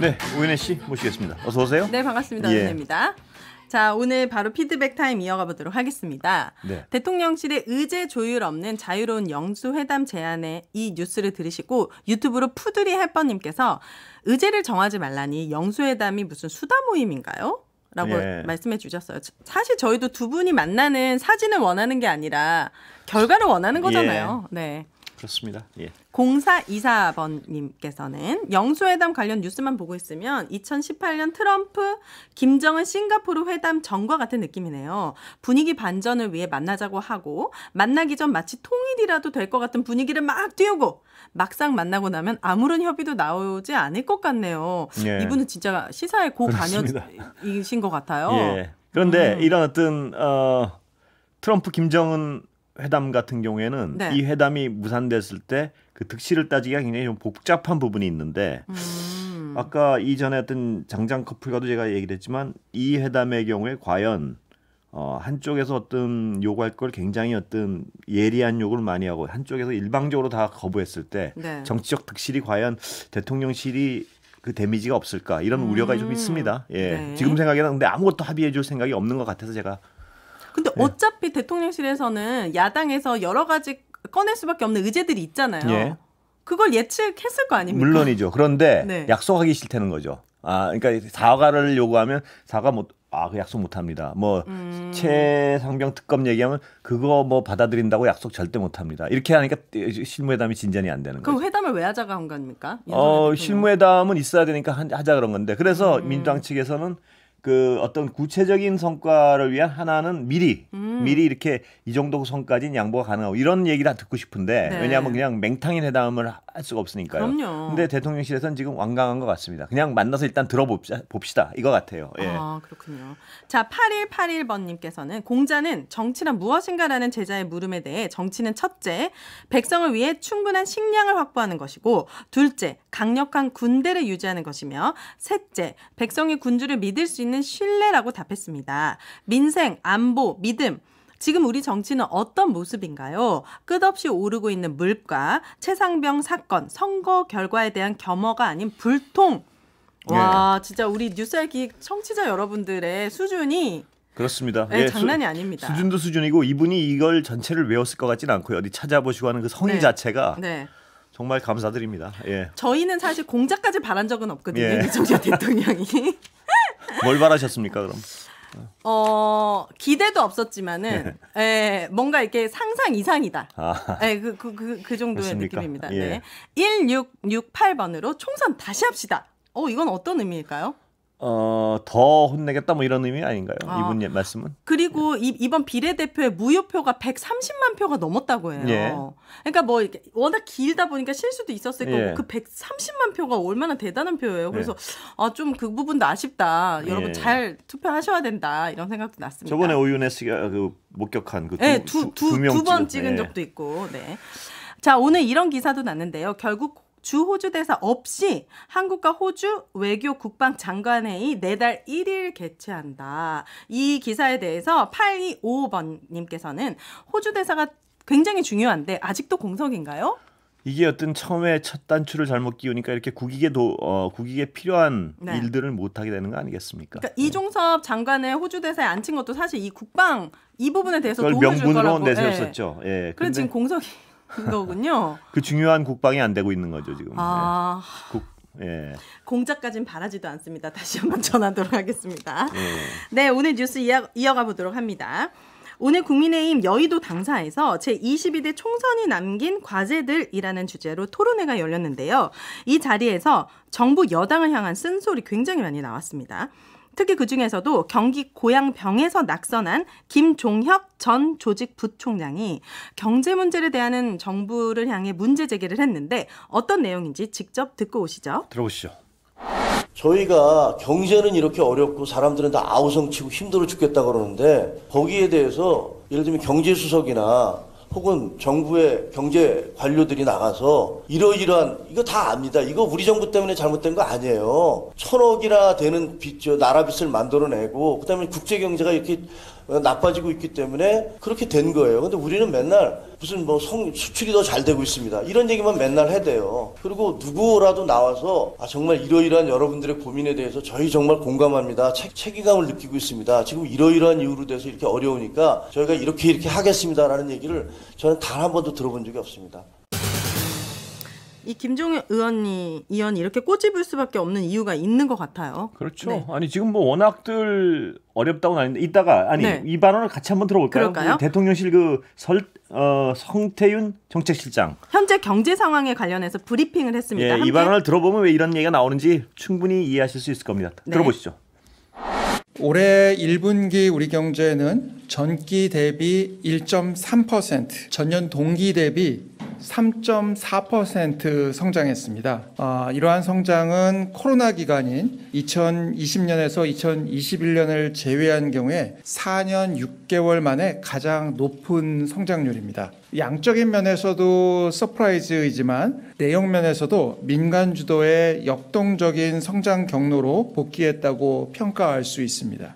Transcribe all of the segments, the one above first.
네, 오윤혜 씨 모시겠습니다. 어서 오세요. 네, 반갑습니다. 오윤혜입니다. 자, 오늘 바로 피드백 타임 이어가 보도록 하겠습니다. 네. 대통령실의 의제 조율 없는 자유로운 영수회담 제안에 이 뉴스를 들으시고 유튜브로 푸드리 헬퍼님께서 의제를 정하지 말라니 영수회담이 무슨 수다 모임인가요? 라고 말씀해 주셨어요. 사실 저희도 두 분이 만나는 사진을 원하는 게 아니라 결과를 원하는 거잖아요. 네. 그렇습니다. 0424번님께서는 영수회담 관련 뉴스만 보고 있으면 2018년 트럼프, 김정은 싱가포르 회담 전과 같은 느낌이네요. 분위기 반전을 위해 만나자고 하고 만나기 전 마치 통일이라도 될 것 같은 분위기를 막 띄우고 막상 만나고 나면 아무런 협의도 나오지 않을 것 같네요. 이분은 진짜 시사의 고관여이신 것 같아요. 그런데 이런 어떤 트럼프, 김정은 회담 같은 경우에는 이 회담이 무산됐을 때 그 득실을 따지기가 굉장히 좀 복잡한 부분이 있는데 아까 이전에 어떤 장장 커플과도 제가 얘기를 했지만 이 회담의 경우에 과연 한쪽에서 어떤 요구할 걸 굉장히 어떤 예리한 요구를 많이 하고 한쪽에서 일방적으로 다 거부했을 때 정치적 득실이 과연 대통령실이 그 데미지가 없을까 이런 우려가 좀 있습니다. 지금 생각에는 근데 아무것도 합의해 줄 생각이 없는 것 같아서 제가. 근데 어차피 대통령실에서는 야당에서 여러 가지 꺼낼 수밖에 없는 의제들이 있잖아요. 그걸 예측했을 거 아닙니까? 물론이죠. 그런데 약속하기 싫다는 거죠. 그러니까 사과를 요구하면 그 약속 못 합니다. 최상병 특검 얘기하면 그거 받아들인다고 약속 절대 못 합니다. 이렇게 하니까 실무회담이 진전이 안 되는 거죠. 그럼 회담을 왜 하자고 한 겁니까? 실무회담은 있어야 되니까 하자 그런 건데. 그래서 민주당 측에서는 그 어떤 구체적인 성과를 위한 하나는 미리 이렇게 이 정도 선까지는 양보가 가능하고 이런 얘기를 다 듣고 싶은데 왜냐하면 그냥 맹탕인 회담을 할 수가 없으니까요. 그럼요. 근데 대통령실에서는 지금 완강한 것 같습니다. 그냥 만나서 일단 들어봅시다 이거 같아요. 그렇군요. 자, 8181번님께서는 공자는 정치란 무엇인가라는 제자의 물음에 대해 정치는 첫째, 백성을 위해 충분한 식량을 확보하는 것이고 둘째, 강력한 군대를 유지하는 것이며 셋째, 백성이 군주를 믿을 수 있는 신뢰라고 답했습니다. 민생, 안보, 믿음. 지금 우리 정치는 어떤 모습인가요? 끝없이 오르고 있는 물가, 최상병 사건, 선거 결과에 대한 겸허가 아닌 불통. 와, 진짜 우리 뉴스알기 청취자 여러분들의 수준이 그렇습니다. 장난이 아닙니다. 수준도 수준이고 이분이 이걸 전체를 외웠을 것 같지는 않고요. 어디 찾아보시고 하는 그 성의 자체가 정말 감사드립니다. 저희는 사실 공작까지 바란 적은 없거든요. 이정재 대통령이. 뭘 바라셨습니까, 그럼? 기대도 없었지만은 뭔가 이렇게 상상 이상이다. 그 정도의 그렇습니까? 느낌입니다. 1668번으로 총선 다시 합시다. 이건 어떤 의미일까요? 더 혼내겠다 이런 의미 아닌가요? 이분 말씀은? 그리고 이번 비례대표의 무효표가 130만 표가 넘었다고 해요. 그러니까 이렇게 워낙 길다 보니까 실수도 있었을 거고 그 130만 표가 얼마나 대단한 표예요. 그래서 좀 그 부분도 아쉽다. 여러분 잘 투표하셔야 된다. 이런 생각도 났습니다. 저번에 오윤혜 씨가 목격한 두 번 찍은 적도 있고. 자, 오늘 이런 기사도 났는데요. 결국 주 호주 대사 없이 한국과 호주 외교 국방 장관회의 내달 1일 개최한다. 이 기사에 대해서 8255번님께서는 호주 대사가 굉장히 중요한데 아직도 공석인가요? 이게 어떤 처음에 첫 단추를 잘못 끼우니까 이렇게 국익에 필요한 일들을 못하게 되는 거 아니겠습니까? 그러니까 이종섭 장관의 호주 대사에 앉힌 것도 사실 이 국방 이 부분에 대해서 도움을 줄 거라고 명분으로 내세웠었죠. 그래서 지금 공석이 거군요. 그 중요한 국방이 안 되고 있는 거죠 지금. 공작까지는 바라지도 않습니다. 다시 한번 전하도록 하겠습니다. 오늘 뉴스 이어가 보도록 합니다. 오늘 국민의힘 여의도 당사에서 제22대 총선이 남긴 과제들이라는 주제로 토론회가 열렸는데요. 이 자리에서 정부 여당을 향한 쓴소리 굉장히 많이 나왔습니다. 특히 그중에서도 경기 고양병에서 낙선한 김종혁 전 조직부총장이 경제 문제를 대하는 정부를 향해 문제 제기를 했는데 어떤 내용인지 직접 듣고 오시죠. 들어보시죠. 저희가 경제는 이렇게 어렵고 사람들은 다 아우성치고 힘들어 죽겠다 그러는데 거기에 대해서 예를 들면 경제수석이나 혹은 정부의 경제 관료들이 나가서 이러이러한 이거 다 압니다. 이거 우리 정부 때문에 잘못된 거 아니에요. 1,000억이나 되는 빚, 나라 빚을 만들어내고 그다음에 국제 경제가 이렇게 나빠지고 있기 때문에 그렇게 된 거예요. 근데 우리는 맨날 무슨 뭐 수출이 더 잘 되고 있습니다. 이런 얘기만 맨날 해대요. 그리고 누구라도 나와서 정말 이러이러한 여러분들의 고민에 대해서 저희 정말 공감합니다. 책임감을 느끼고 있습니다. 지금 이러이러한 이유로 돼서 이렇게 어려우니까 저희가 이렇게 하겠습니다라는 얘기를 저는 단 한 번도 들어본 적이 없습니다. 이 김종인 의원이 이렇게 꼬집을 수밖에 없는 이유가 있는 것 같아요. 그렇죠. 네. 아니 지금 뭐 워낙들 어렵다고는 아닌데 이따가 이 발언을 같이 한번 들어볼까요? 그럴까요? 대통령실 성태윤 정책실장 현재 경제 상황에 관련해서 브리핑을 했습니다. 이 발언을 들어보면 왜 이런 얘기가 나오는지 충분히 이해하실 수 있을 겁니다. 네. 들어보시죠. 올해 1분기 우리 경제는 전기 대비 1.3%, 전년 동기 대비 3.4% 성장했습니다. 이러한 성장은 코로나 기간인 2020년에서 2021년을 제외한 경우에 4년 6개월 만에 가장 높은 성장률입니다. 양적인 면에서도 서프라이즈이지만 내용 면에서도 민간 주도의 역동적인 성장 경로로 복귀했다고 평가할 수 있습니다.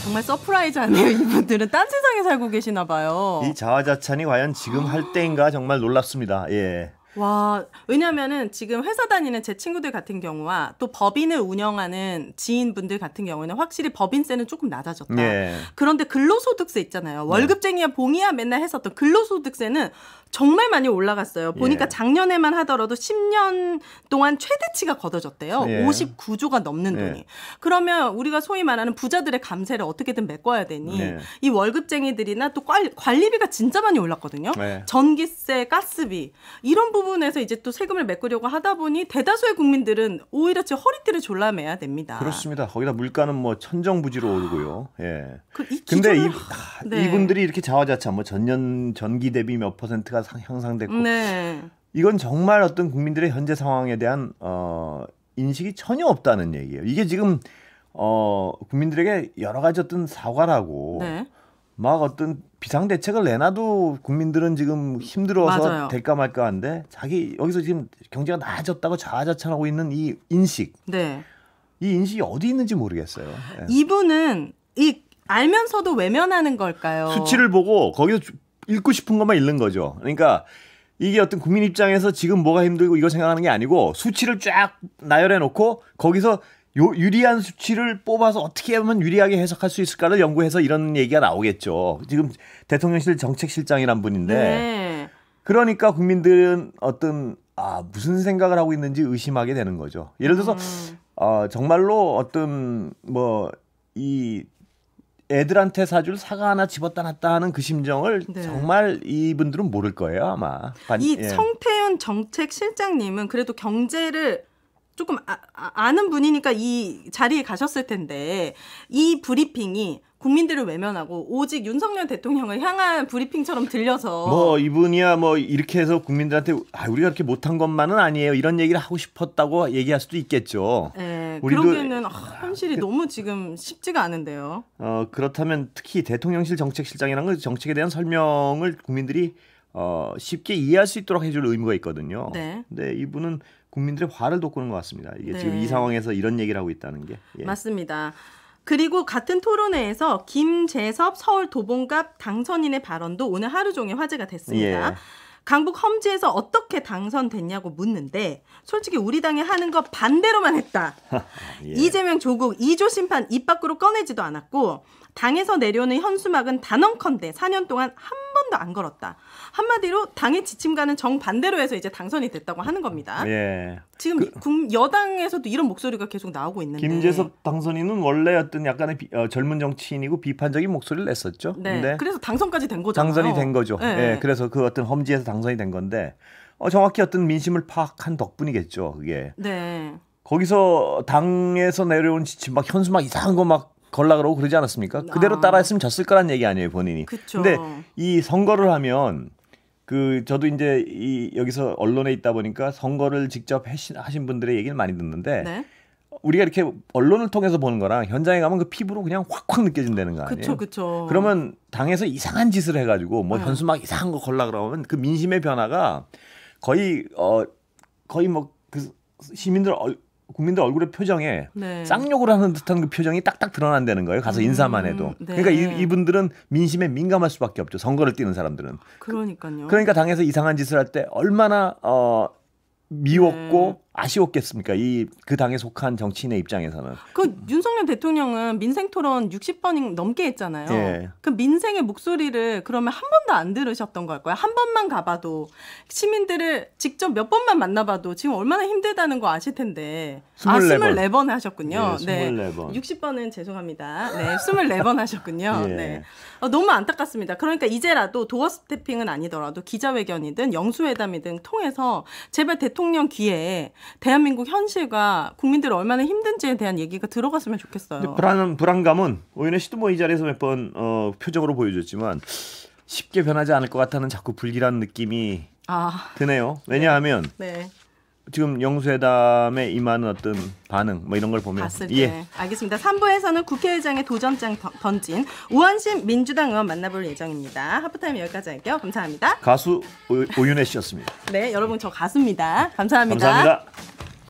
정말 서프라이즈하네요. 이분들은 딴 세상에 살고 계시나 봐요. 이 자화자찬이 과연 지금 할 때인가 정말 놀랍습니다. 예. 와, 왜냐면은 지금 회사 다니는 제 친구들 같은 경우와 또 법인을 운영하는 지인분들 같은 경우는 확실히 법인세는 조금 낮아졌다. 예. 그런데 근로소득세 있잖아요. 월급쟁이야 봉이야 맨날 했었던 근로소득세는 정말 많이 올라갔어요. 보니까 작년에만 하더라도 10년 동안 최대치가 걷어졌대요. 59조가 넘는 돈이. 그러면 우리가 소위 말하는 부자들의 감세를 어떻게든 메꿔야 되니 이 월급쟁이들이나 또 관리비가 진짜 많이 올랐거든요. 전기세, 가스비 이런 부분에서 이제 또 세금을 메꾸려고 하다 보니 대다수의 국민들은 오히려 지금 허리띠를 졸라매야 됩니다. 그렇습니다. 거기다 물가는 뭐 천정부지로 오르고요. 예. 근데 이분들이 이렇게 자화자찬 뭐 전기 대비 몇 %가 향상됐고 이건 정말 어떤 국민들의 현재 상황에 대한 인식이 전혀 없다는 얘기예요. 이게 지금 국민들에게 여러 가지 어떤 사과라고 막 어떤 비상대책을 내놔도 국민들은 지금 힘들어서 될까 말까 한데 여기서 지금 경제가 나아졌다고 자화자찬하고 있는 이 인식 이 인식이 어디 있는지 모르겠어요. 이분은 알면서도 외면하는 걸까요? 수치를 보고 거기서 읽고 싶은 것만 읽는 거죠. 그러니까 이게 어떤 국민 입장에서 지금 뭐가 힘들고 이거 생각하는 게 아니고 수치를 쫙 나열해 놓고 거기서 유리한 수치를 뽑아서 어떻게 하면 유리하게 해석할 수 있을까를 연구해서 이런 얘기가 나오겠죠. 지금 대통령실 정책실장이란 분인데 그러니까 국민들은 어떤 무슨 생각을 하고 있는지 의심하게 되는 거죠. 예를 들어서 정말로 어떤 이 애들한테 사줄 사과 하나 집었다 놨다 하는 그 심정을 정말 이분들은 모를 거예요 아마. 성태윤 정책실장님은 그래도 경제를 조금 아는 분이니까 이 자리에 가셨을 텐데 이 브리핑이 국민들을 외면하고 오직 윤석열 대통령을 향한 브리핑처럼 들려서 이분이야 이렇게 해서 국민들한테 우리가 그렇게 못한 것만은 아니에요 이런 얘기를 하고 싶었다고 얘기할 수도 있겠죠. 그러기에는 현실이 너무 지금 쉽지가 않은데요. 그렇다면 특히 대통령실 정책실장이라는 건 정책에 대한 설명을 국민들이 쉽게 이해할 수 있도록 해줄 의무가 있거든요. 근데 이분은 국민들의 화를 돋구는 것 같습니다. 이게 지금 이 상황에서 이런 얘기를 하고 있다는 게. 맞습니다. 그리고 같은 토론회에서 김재섭 서울 도봉갑 당선인의 발언도 오늘 하루 종일 화제가 됐습니다. 강북 험지에서 어떻게 당선됐냐고 묻는데 솔직히 우리 당이 하는 거 반대로만 했다. 이재명 조국 2조 심판 입 밖으로 꺼내지도 않았고 당에서 내려오는 현수막은 단언컨대 4년 동안 한 번도 안 걸었다. 한마디로 당의 지침과는 정반대로 해서 이제 당선이 됐다고 하는 겁니다. 지금 여당에서도 이런 목소리가 계속 나오고 있는데 김재섭 당선인은 원래 어떤 약간의 젊은 정치인이고 비판적인 목소리를 냈었죠. 근데 그래서 당선까지 된 거잖아요. 당선이 된 거죠. 그래서 그 어떤 험지에서 당선이 된 건데 정확히 어떤 민심을 파악한 덕분이겠죠. 그게. 거기서 당에서 내려온 지침 막 현수막 이상한 거 막 걸라 그러고 그러지 않았습니까? 그대로 따라했으면 졌을 거란 얘기 아니에요, 본인이. 근데 이 선거를 하면 저도 이제 여기서 언론에 있다 보니까 선거를 직접 하신 분들의 얘기를 많이 듣는데 우리가 이렇게 언론을 통해서 보는 거랑 현장에 가면 그 피부로 그냥 확확 느껴진다는 거 아니에요? 그러면 당에서 이상한 짓을 해가지고 현수막 이상한 거 걸라 그러면 그 민심의 변화가 거의 그 시민들 국민들 얼굴의 표정에 네. 쌍욕을 하는 듯한 그 표정이 딱딱 드러난다는 거예요. 가서 인사만 해도. 네. 그러니까 이분들은 민심에 민감할 수밖에 없죠. 선거를 뛰는 사람들은. 그러니까요. 그러니까 당에서 이상한 짓을 할 때 얼마나 미웠고 아쉬웠겠습니까? 그 당에 속한 정치인의 입장에서는. 그 윤석열 대통령은 민생토론 60번 넘게 했잖아요. 예. 그 민생의 목소리를 그러면 한 번도 안 들으셨던 걸까요? 한 번만 가봐도 시민들을 직접 몇 번만 만나봐도 지금 얼마나 힘들다는 거 아실 텐데. 24번 하셨군요. 네, 24번. 60번은 죄송합니다. 네, 24번 하셨군요. 예. 네. 너무 안타깝습니다. 그러니까 이제라도 도어 스태핑은 아니더라도 기자회견이든 영수회담이든 통해서 제발 대통령 귀에 대한민국 현실과 국민들이 얼마나 힘든지에 대한 얘기가 들어갔으면 좋겠어요. 불안감은 오윤혜 씨도 뭐 이 자리에서 몇 번 표정으로 보여줬지만 쉽게 변하지 않을 것 같다는 자꾸 불길한 느낌이 드네요. 왜냐하면 네. 지금 영수회담에 임하는 어떤 반응 뭐 이런 걸 보면 봤을 때 알겠습니다. 3부에서는 국회의장의 도전장 던진 우한신 민주당 의원 만나볼 예정입니다. 하프타임 여기까지 할게요. 감사합니다. 가수 오윤혜 씨였습니다. 네, 여러분 저 가수입니다. 감사합니다. 감사합니다.